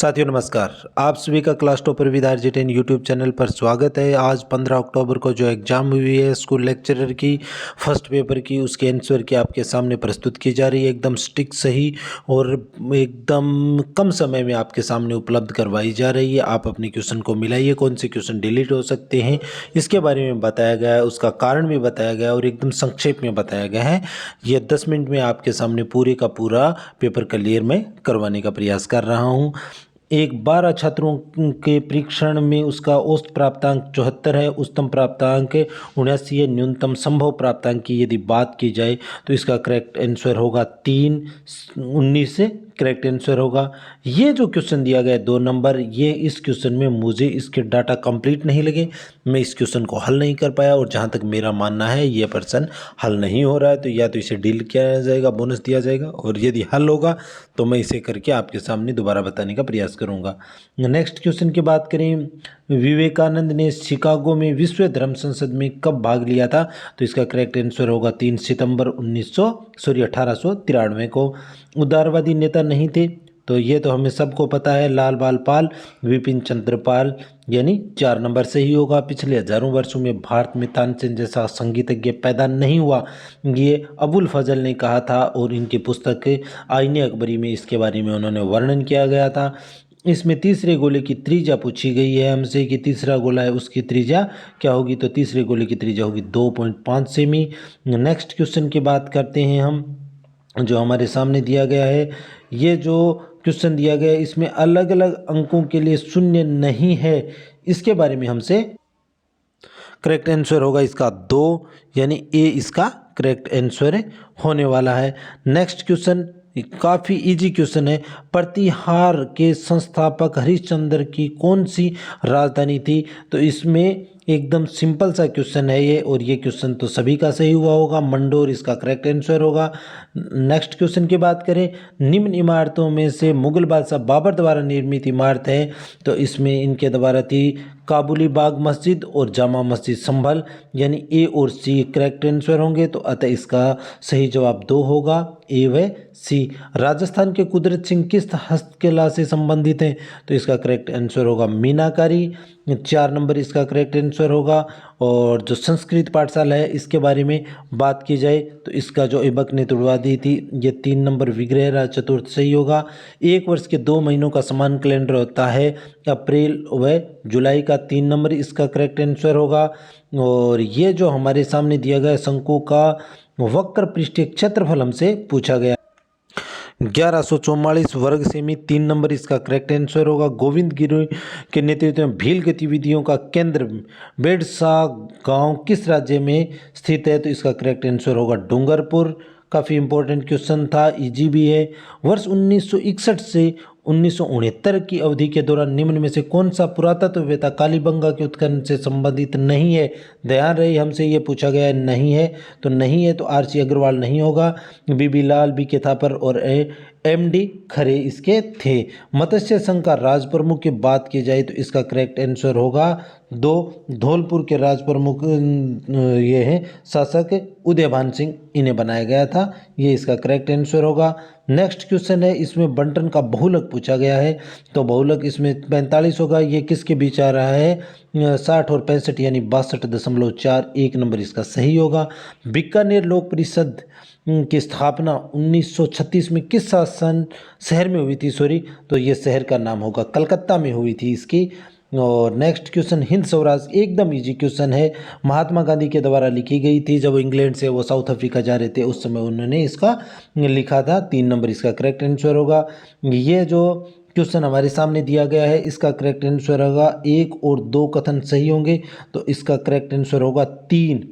साथियों नमस्कार। आप सभी का class topper with RJ10 YouTube channel पर स्वागत है। आज 15 अक्टूबर को जो एग्ज़ाम हुई है स्कूल लेक्चरर की फर्स्ट पेपर की, उसके आंसर की आपके सामने प्रस्तुत की जा रही है। एकदम स्टिक सही और एकदम कम समय में आपके सामने उपलब्ध करवाई जा रही है। आप अपने क्वेश्चन को मिलाइए, कौन से क्वेश्चन डिलीट हो सकते हैं इसके बारे में बताया गया है, उसका कारण भी बताया गया है और एकदम संक्षेप में बताया गया है। ये 10 मिनट में आपके सामने पूरे का पूरा पेपर क्लियर मैं करवाने का प्रयास कर रहा हूँ। एक 12 छात्रों के परीक्षण में उसका औसत प्राप्तांक 74 है, उच्चतम प्राप्तांक 79 है, न्यूनतम संभव प्राप्तांक की यदि बात की जाए तो इसका करेक्ट आंसर होगा 3/19 से करेक्ट आंसर होगा। ये जो क्वेश्चन दिया गया है 2 नंबर, ये इस क्वेश्चन में मुझे इसके डाटा कंप्लीट नहीं लगे, मैं इस क्वेश्चन को हल नहीं कर पाया और जहाँ तक मेरा मानना है ये प्रश्न हल नहीं हो रहा है तो या तो इसे डील किया जाएगा, बोनस दिया जाएगा, और यदि हल होगा तो मैं इसे करके आपके सामने दोबारा बताने का प्रयास करूंगा। नेक्स्ट क्वेश्चन की बात करें, विवेकानंद ने शिकागो में विश्व धर्म संसद में कब भाग लिया था? तो इसका करेक्ट आंसर होगा 3 सितंबर 1893 को। उदारवादी नेता नहीं थे तो ये तो हमें सबको पता है, लाल बाल पाल, विपिन चंद्र पाल, यानी 4 नंबर से ही होगा। पिछले हजारों वर्षों में भारत में तानसेन जैसा संगीतज्ञ पैदा नहीं हुआ, ये अबुल फजल ने कहा था और इनकी पुस्तक आईने अकबरी में इसके बारे में उन्होंने वर्णन किया गया था। इसमें तीसरे गोले की त्रिज्या पूछी गई है हमसे कि तीसरा गोला है उसकी त्रिज्या क्या होगी, तो तीसरे गोले की त्रिज्या होगी 2.5 सेमी। नेक्स्ट क्वेश्चन की बात करते हैं हम, जो हमारे सामने दिया गया है। ये जो क्वेश्चन दिया गया है इसमें अलग अलग अंकों के लिए शून्य नहीं है, इसके बारे में हमसे करेक्ट आंसर होगा इसका 2, यानी ए इसका करेक्ट आंसर होने वाला है। नेक्स्ट क्वेश्चन काफ़ी इजी क्वेश्चन है। प्रतिहार के संस्थापक हरिश्चंद्र की कौन सी राजधानी थी? तो इसमें एकदम सिंपल सा क्वेश्चन है ये, और ये क्वेश्चन तो सभी का सही हुआ होगा, मंडोर इसका करेक्ट आंसर होगा। नेक्स्ट क्वेश्चन की बात करें, निम्न इमारतों में से मुगल बादशाह बाबर द्वारा निर्मित इमारत है, तो इसमें इनके द्वारा थी काबुली बाग मस्जिद और जामा मस्जिद संभल, यानी ए और सी करेक्ट आंसर होंगे, तो अतः इसका सही जवाब 2 होगा, ए व सी। राजस्थान के कुदरत सिंह किस हस्तकला से संबंधित हैं? तो इसका करेक्ट आंसर होगा मीनाकारी, 4 नंबर इसका करेक्ट आंसर होगा। और जो संस्कृत पाठशाला है इसके बारे में बात की जाए तो इसका जो ऐबक ने तुड़वा दी थी, ये 3 नंबर विग्रहराज चतुर्थ सही होगा। एक वर्ष के 2 महीनों का समान कैलेंडर होता है, अप्रैल व जुलाई का 3 नंबर इसका करेक्ट आंसर होगा। और ये जो हमारे सामने दिया गया शंकु का वक्र पृष्ठीय क्षेत्रफल हमसे पूछा गया 1144 वर्ग सेमी, 3 नंबर इसका करेक्ट आंसर होगा। गोविंद गिरी के नेतृत्व में भील गतिविधियों का केंद्र बेड़सा गांव किस राज्य में स्थित है? तो इसका करेक्ट आंसर होगा डूंगरपुर। काफ़ी इंपॉर्टेंट क्वेश्चन था, इजी भी है। वर्ष 1961 से 1969 की अवधि के दौरान निम्न में से कौन सा पुरातत्ववेत्ता कालीबंगा के उत्खनन से संबंधित नहीं है? ध्यान रहे हमसे ये पूछा गया है, नहीं है तो नहीं है, तो RC अग्रवाल नहीं होगा, BB लाल, BK थापर और MD खरे इसके थे। मत्स्य संघ का राज प्रमुख की बात की जाए तो इसका करेक्ट आंसर होगा 2, धौलपुर के राज प्रमुख ये हैं शासक उदयभान सिंह, इन्हें बनाया गया था, ये इसका करेक्ट आंसर होगा। नेक्स्ट क्वेश्चन है, इसमें बंटन का बहुलक पूछा गया है, तो बहुलक इसमें 45 होगा। ये किसके बीच आ रहा है? 60 और 65 यानी 62.4, 1 नंबर इसका सही होगा। बीकानेर लोक परिषद की स्थापना 1936 में किस शासन शहर में हुई थी? तो ये शहर का नाम होगा कलकत्ता में हुई थी इसकी। और नेक्स्ट क्वेश्चन, हिंद स्वराज एकदम इजी क्वेश्चन है, महात्मा गांधी के द्वारा लिखी गई थी, जब इंग्लैंड से वो साउथ अफ्रीका जा रहे थे उस समय उन्होंने इसका लिखा था, 3 नंबर इसका करेक्ट आंसर होगा। ये जो क्वेश्चन हमारे सामने दिया गया है इसका करेक्ट आंसर होगा 1 और 2 कथन सही होंगे, तो इसका करेक्ट आंसर होगा 3,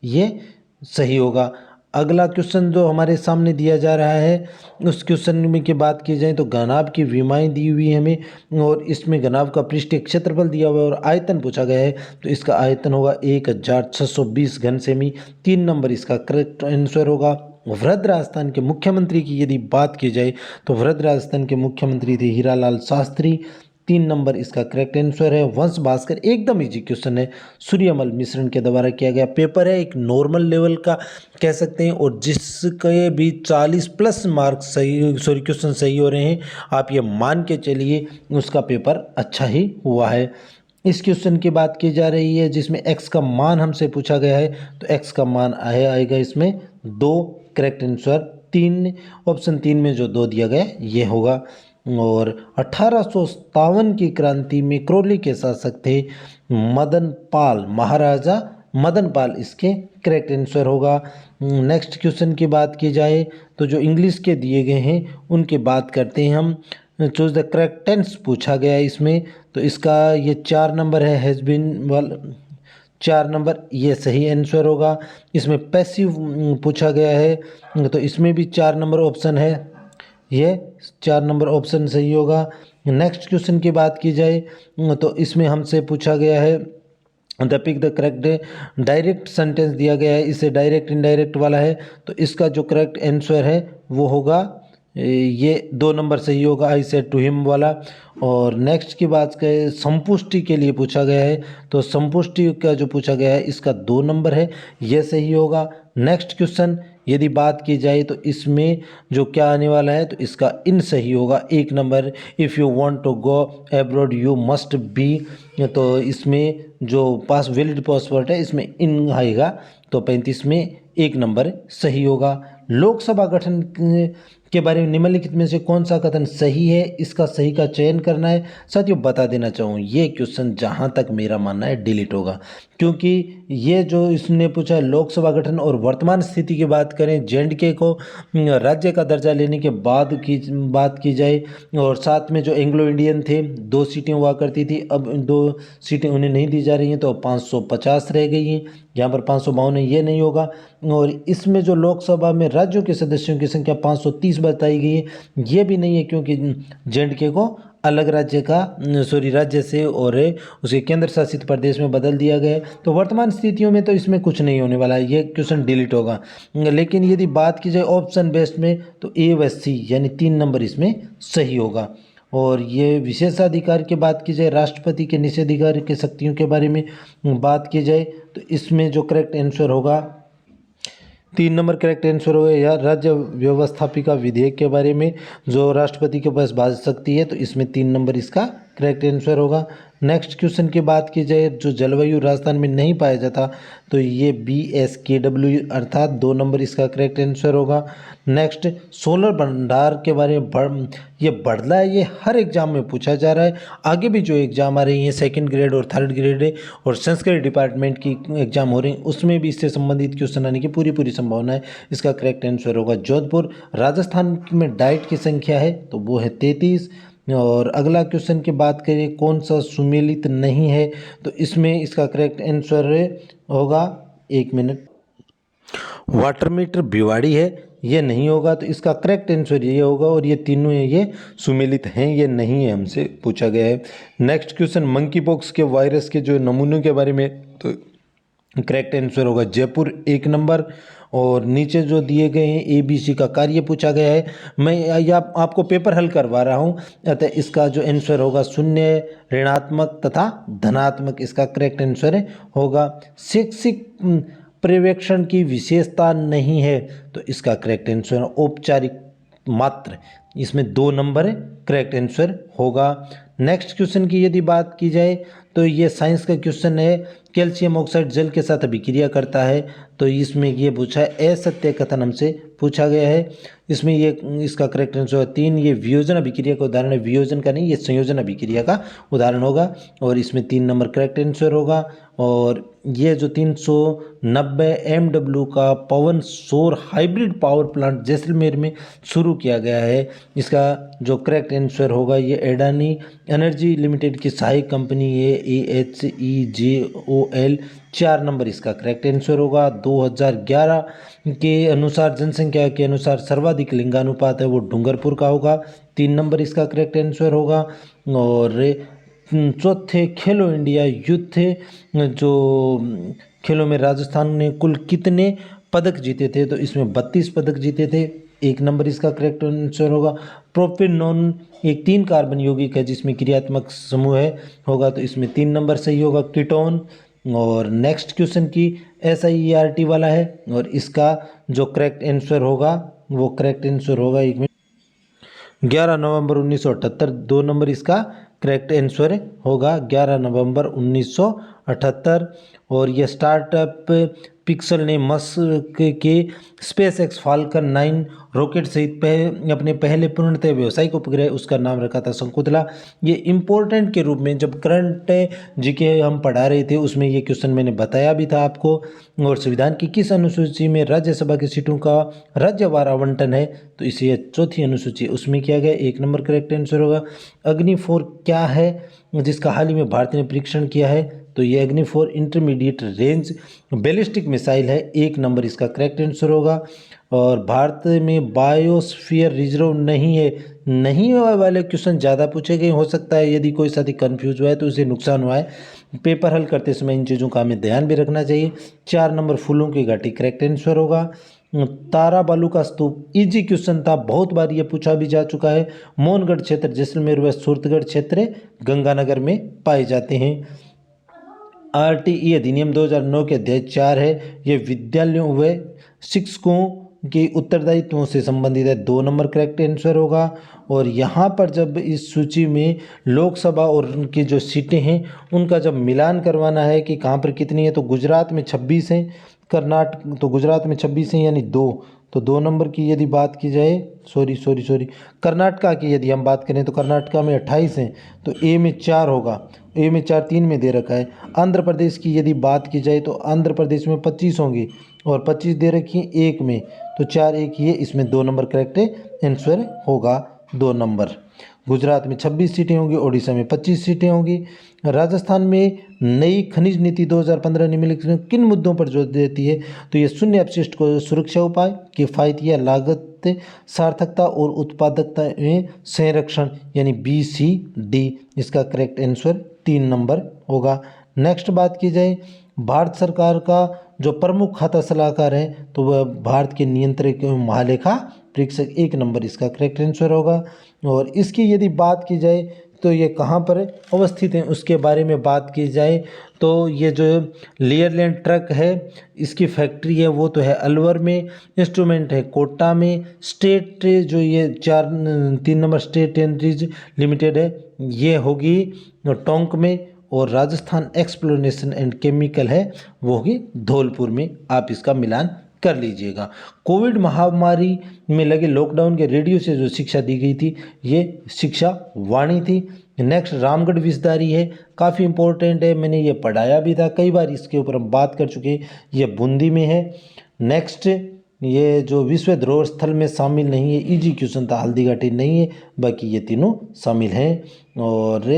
ये सही होगा। अगला क्वेश्चन जो हमारे सामने दिया जा रहा है उस क्वेश्चन में की बात की जाए तो घनाभ की विमाएँ दी हुई है हमें, और इसमें घनाभ का पृष्ठीय क्षेत्रफल दिया हुआ है और आयतन पूछा गया है, तो इसका आयतन होगा 1620 घन सेमी, 3 नंबर इसका करेक्ट आंसर होगा। वृद्ध राजस्थान के मुख्यमंत्री की यदि बात की जाए तो वृद्ध राजस्थान के मुख्यमंत्री थे हीरालाल शास्त्री, 3 नंबर इसका करेक्ट आंसर है। वंश भास्कर एकदम इजी क्वेश्चन है, सूर्यमल मिश्रण के द्वारा किया गया पेपर है, एक नॉर्मल लेवल का कह सकते हैं, और जिसके भी 40 प्लस मार्क्स सही सॉरी क्वेश्चन सही हो रहे हैं, आप ये मान के चलिए उसका पेपर अच्छा ही हुआ है। इस क्वेश्चन की बात की जा रही है जिसमें x का मान हमसे पूछा गया है, तो x का मान आएगा इसमें 2, करेक्ट आंसर 3, ऑप्शन 3 में जो 2 दिया गया ये होगा। और 1857 की क्रांति में क्रोली के शासक थे मदन पाल, महाराजा मदन पाल इसके करेक्ट आंसर होगा। नेक्स्ट क्वेश्चन की बात की जाए तो जो इंग्लिश के दिए गए हैं उनकी बात करते हैं हम। चूज द करेक्ट टेंस पूछा गया है इसमें, तो इसका ये 4 नंबर है, हैज़ बीन वाला 4 नंबर ये सही आंसर होगा। इसमें पैसिव पूछा गया है, तो इसमें भी 4 नंबर ऑप्शन है, ये 4 नंबर ऑप्शन सही होगा। नेक्स्ट क्वेश्चन की बात की जाए तो इसमें हमसे पूछा गया है the pick the correct direct sentence दिया गया है, इसे डायरेक्ट इनडायरेक्ट वाला है, तो इसका जो करेक्ट आंसर है वो होगा ये 2 नंबर सही होगा, आई सेड टू हिम वाला। और नेक्स्ट की बात करें संपुष्टि के लिए पूछा गया है, तो संपुष्टि का जो पूछा गया है इसका 2 नंबर है, ये सही होगा। नेक्स्ट क्वेश्चन यदि बात की जाए तो इसमें जो क्या आने वाला है, तो इसका इन सही होगा, 1 नंबर। If you want to go abroad you must be, तो इसमें जो पास वैलिड पासवर्ड है इसमें इन आएगा, तो 35 में 1 नंबर सही होगा। लोकसभा गठन के बारे में निम्नलिखित में से कौन सा कथन सही है, इसका सही का चयन करना है। साथियों बता देना चाहूँ ये क्वेश्चन जहाँ तक मेरा मानना है डिलीट होगा, क्योंकि ये जो इसने पूछा है लोकसभा गठन और वर्तमान स्थिति की बात करें, जे.एंड.के को राज्य का दर्जा लेने के बाद की बात की जाए, और साथ में जो एंग्लो इंडियन थे 2 सीटें हुआ करती थी, अब 2 सीटें उन्हें नहीं दी जा रही हैं, तो 550 रह गई हैं, यहाँ पर 552 है, ये नहीं होगा। और इसमें जो लोकसभा में राज्यों के सदस्यों की संख्या 530 बताई गई है, ये भी नहीं है, क्योंकि जे.एंड.के को अलग राज्य का राज्य से और उसे केंद्र शासित प्रदेश में बदल दिया गया है। तो वर्तमान स्थितियों में तो इसमें कुछ नहीं होने वाला है, ये क्वेश्चन डिलीट होगा। लेकिन यदि बात की जाए ऑप्शन बेस्ड में, तो ए व सी यानी 3 नंबर इसमें सही होगा। और ये विशेषाधिकार की बात की जाए, राष्ट्रपति के निषेधाधिकार के शक्तियों के बारे में बात की जाए, तो इसमें जो करेक्ट आंसर होगा 3 नंबर करेक्ट आंसर होगा। या राज्य व्यवस्थापिका विधेयक के बारे में जो राष्ट्रपति के पास बात सकती है, तो इसमें 3 नंबर इसका करेक्ट आंसर होगा। नेक्स्ट क्वेश्चन की बात की जाए जो जलवायु राजस्थान में नहीं पाया जाता, तो ये BSKW अर्थात 2 नंबर इसका करेक्ट आंसर होगा। नेक्स्ट सोलर भंडार के बारे में ये बढ़ला है, ये हर एग्जाम में पूछा जा रहा है, आगे भी जो एग्जाम आ रही हैं 2nd ग्रेड और 3rd ग्रेड है और संस्कृत डिपार्टमेंट की एग्जाम हो रही हैं, उसमें भी इससे संबंधित क्वेश्चन आने की पूरी संभावना है। इसका करेक्ट आंसर होगा जोधपुर। राजस्थान में डाइट की संख्या है तो वो है 33। और अगला क्वेश्चन की बात करें कौन सा सुमेलित नहीं है, तो इसमें इसका करेक्ट आंसर होगा, 1 मिनट, वाटर मीटर भिवाड़ी है, ये नहीं होगा, तो इसका करेक्ट आंसर ये होगा। और ये तीनों ये सुमेलित हैं, ये नहीं है, हमसे पूछा गया है। नेक्स्ट क्वेश्चन मंकी पॉक्स के वायरस के जो नमूनों के बारे में, तो करेक्ट आंसर होगा जयपुर 1 नंबर। और नीचे जो दिए गए हैं ABC का कार्य पूछा गया है, मैं आपको पेपर हल करवा रहा हूँ, अतः इसका जो आंसर होगा शून्य, ऋणात्मक तथा धनात्मक इसका करेक्ट आंसर होगा। शैक्षिक पर्यवेक्षण की विशेषता नहीं है, तो इसका करेक्ट आंसर औपचारिक मात्र, इसमें 2 नंबर करेक्ट आंसर होगा। नेक्स्ट क्वेश्चन की यदि बात की जाए तो ये साइंस का क्वेश्चन है, कैल्शियम ऑक्साइड जल के साथ अभिक्रिया करता है, तो इसमें ये पूछा है असत्य कथन हमसे पूछा गया है, इसमें ये इसका करेक्ट आंसर है 3। ये वियोजन अभिक्रिया का उदाहरण है, वियोजन का नहीं, ये संयोजन अभिक्रिया का उदाहरण होगा, और इसमें 3 नंबर करेक्ट आंसर होगा। और ये जो 390 MW का पवन सौर हाइब्रिड पावर प्लांट जैसलमेर में शुरू किया गया है, इसका जो करेक्ट आंसर होगा ये अडानी एनर्जी लिमिटेड की सहायक कंपनी है AHEJOL, 4 नंबर इसका करेक्ट आंसर होगा। 2011 के अनुसार जनसंख्या के अनुसार सर्वाधिक लिंगानुपात है वो डूंगरपुर का होगा, 3 नंबर इसका करेक्ट आंसर होगा। और चौथे खेलो इंडिया यूथ जो खेलों में राजस्थान ने कुल कितने पदक जीते थे, तो इसमें 32 पदक जीते थे। 1 नंबर इसका करेक्ट आंसर होगा। प्रोपिनोन एक 3 कार्बन यौगिक है जिसमें क्रियात्मक समूह है, होगा तो इसमें 3 नंबर सही होगा कीटोन। और नेक्स्ट क्वेश्चन की SIERT वाला है और इसका जो करेक्ट आंसर होगा वो करेक्ट आंसर होगा 11 नवंबर 1978, 2 नंबर इसका करेक्ट आंसर होगा 11 नवंबर 1978। और ये स्टार्टअप पिक्सल ने मस्क के स्पेस एक्स फाल्कन 9 रॉकेट सहित अपने पहले पूर्णतः व्यावसायिक उपग्रह उसका नाम रखा था शंकुतला। ये इम्पोर्टेंट के रूप में जब करंट जीके हम पढ़ा रहे थे उसमें ये क्वेश्चन मैंने बताया भी था आपको। और संविधान की किस अनुसूची में राज्यसभा की सीटों का राज्यवार आवंटन है, तो इसे 4थी अनुसूची उसमें किया गया, 1 नंबर करेक्ट आंसर होगा। अग्नि 4 क्या है जिसका हाल ही में भारत ने परीक्षण किया है, तो ये अग्नि 4 इंटरमीडिएट रेंज बैलिस्टिक मिसाइल है, 1 नंबर इसका करेक्ट आंसर होगा। और भारत में बायोस्फीयर रिजर्व नहीं वाले क्वेश्चन ज़्यादा पूछे गए, हो सकता है यदि कोई साथी कंफ्यूज हुआ है तो उसे नुकसान हुआ है, पेपर हल करते समय इन चीज़ों का हमें ध्यान भी रखना चाहिए। 4 नंबर फूलों की घाटी करेक्ट आंसर होगा। तारा बालू का स्तूप इजी क्वेश्चन था, बहुत बार ये पूछा भी जा चुका है। मोहनगढ़ क्षेत्र जैसलमेर व सूरतगढ़ क्षेत्र गंगानगर में पाए जाते हैं। RTE अधिनियम 2009 के अध्याय 4 है, ये विद्यालयों व शिक्षकों के उत्तरदायित्वों से संबंधित है, 2 नंबर करेक्ट आंसर होगा। और यहाँ पर जब इस सूची में लोकसभा और उनकी जो सीटें हैं उनका जब मिलान करवाना है कि कहाँ पर कितनी है, तो गुजरात में 26 हैं, कर्नाटक तो गुजरात में 26 हैं यानी 2, तो 2 नंबर की यदि बात की जाए सॉरी कर्नाटका की यदि हम बात करें तो कर्नाटका में 28 हैं, तो ए में 4 होगा, ए में 4 3 में दे रखा है। आंध्र प्रदेश की यदि बात की जाए तो आंध्र प्रदेश में 25 होंगी और 25 दे रखी है 1 में, तो 4 1 ये इसमें 2 नंबर करेक्ट आंसर होगा, 2 नंबर। गुजरात में 26 सीटें होंगी, ओडिशा में 25 सीटें होंगी। राजस्थान में नई खनिज नीति 2015 निम्नलिखित में किन मुद्दों पर जोर देती है, तो ये शून्य अपशिष्ट को सुरक्षा उपाय, किफ़ायती या लागत सार्थकता और उत्पादकता में संरक्षण यानी BCD इसका करेक्ट आंसर 3 नंबर होगा। नेक्स्ट बात की जाए भारत सरकार का जो प्रमुख खाता सलाहकार है तो वह भारत के नियंत्रक महालेखा परीक्षक, 1 नंबर इसका करेक्ट आंसर होगा। और इसकी यदि बात की जाए तो ये कहाँ पर अवस्थित हैं उसके बारे में बात की जाए तो ये जो लेयरलैंड ट्रक है इसकी फैक्ट्री है वो तो है अलवर में, इंस्ट्रूमेंट है कोटा में, स्टेट जो ये 3 नंबर स्टेट एनर्जीज लिमिटेड है ये होगी टोंक में, और राजस्थान एक्सप्लोरेशन एंड केमिकल है वो होगी धौलपुर में, आप इसका मिलान कर लीजिएगा। कोविड महामारी में लगे लॉकडाउन के रेडियो से जो शिक्षा दी गई थी ये शिक्षा वाणी थी। नेक्स्ट रामगढ़ विषधारी है, काफ़ी इंपॉर्टेंट है, मैंने ये पढ़ाया भी था, कई बार इसके ऊपर हम बात कर चुके हैं, ये बूंदी में है। नेक्स्ट ये जो विश्व धरोहर स्थल में शामिल नहीं है, इजी क्वेश्चन था, हल्दी घाटी नहीं है, बाकी ये तीनों शामिल हैं। और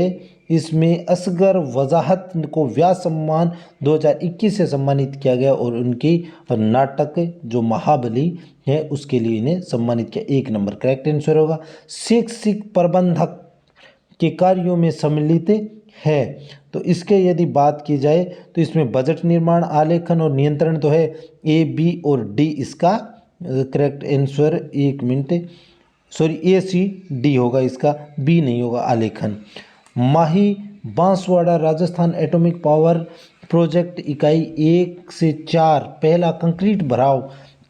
इसमें असगर वजाहत को व्यास सम्मान 2021 से सम्मानित किया गया और उनकी नाटक जो महाबली है उसके लिए इन्हें सम्मानित किया, 1 नंबर करेक्ट आंसर होगा। शैक्षिक प्रबंधक के कार्यों में सम्मिलित है, तो इसके यदि बात की जाए तो इसमें बजट निर्माण, आलेखन और नियंत्रण तो है, A B और D इसका correct answer, 1 minute A C D होगा इसका, B नहीं होगा आलेखन। Mahi Banswara Rajasthan atomic power project इकाई 1 से 4 पहला कंक्रीट भराव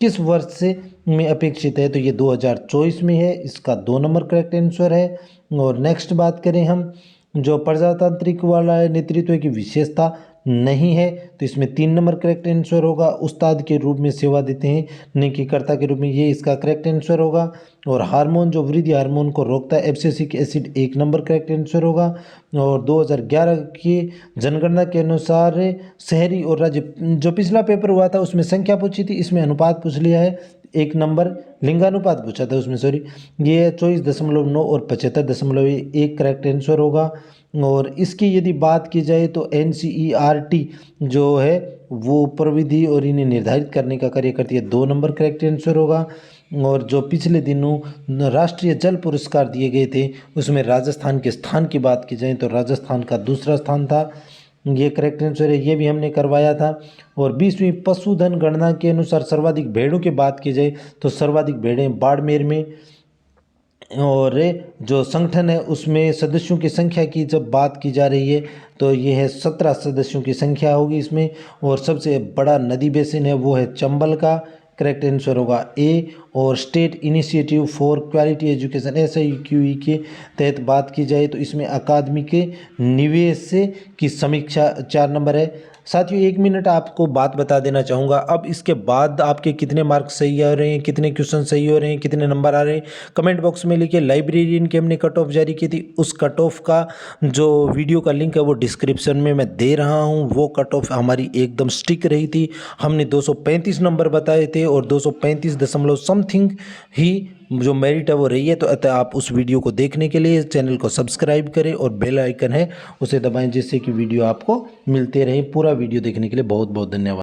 किस वर्ष से में अपेक्षित है, तो ये 2024 में है, इसका 2 नंबर करेक्ट आंसर है। और नेक्स्ट बात करें हम जो प्रजातांत्रिक वाला नेतृत्व की विशेषता नहीं है तो इसमें 3 नंबर करेक्ट आंसर होगा। उस्ताद के रूप में सेवा देते हैं, नेकीकर्ता के रूप में, ये इसका करेक्ट आंसर होगा। और हार्मोन जो वृद्धि हार्मोन को रोकता है, abscisic acid, 1 number correct answer होगा। और 2011 की जनगणना के अनुसार शहरी और राज्य जो पिछला पेपर हुआ था उसमें संख्या पूछी थी, इसमें अनुपात पूछ लिया है, 1 नंबर लिंगानुपात पूछा था उसमें ये 24.9 और 75.1 करेक्ट आंसर होगा। और इसकी यदि बात की जाए तो NCERT जो है वो प्रविधि और इन्हें निर्धारित करने का कार्य करती है, 2 नंबर करेक्ट आंसर होगा। और जो पिछले दिनों राष्ट्रीय जल पुरस्कार दिए गए थे उसमें राजस्थान के स्थान की बात की जाए तो राजस्थान का दूसरा स्थान था। ये करेक्ट आंसर है, ये भी हमने करवाया था। और 20वीं पशुधन गणना के अनुसार सर्वाधिक भेड़ों की बात की जाए तो सर्वाधिक भेड़ें बाड़मेर में, और जो संगठन है उसमें सदस्यों की संख्या की जब बात की जा रही है तो ये है 17 सदस्यों की संख्या होगी इसमें। और सबसे बड़ा नदी बेसिन है वो है चंबल का, करेक्ट आंसर होगा ए। और state initiative for quality education SIQE के तहत बात की जाए तो इसमें अकादमी के निवेश की समीक्षा 4 नंबर है। साथियों 1 मिनट आपको बात बता देना चाहूँगा, अब इसके बाद आपके कितने मार्क्स सही आ रहे हैं, कितने क्वेश्चन सही हो रहे हैं, कितने नंबर आ रहे हैं, कमेंट बॉक्स में लिखिए। लाइब्रेरियन की हमने कट ऑफ जारी की थी, उस कट ऑफ का जो वीडियो का लिंक है वो डिस्क्रिप्शन में मैं दे रहा हूँ। वो कट ऑफ हमारी एकदम स्टिक रही थी, हमने 235 नंबर बताए थे और 235 दशमलव समथिंग ही जो मेरिट है वो रही है। तो अतः आप उस वीडियो को देखने के लिए चैनल को सब्सक्राइब करें और बेल आइकन है उसे दबाएं जिससे कि वीडियो आपको मिलते रहे। पूरा वीडियो देखने के लिए बहुत बहुत धन्यवाद।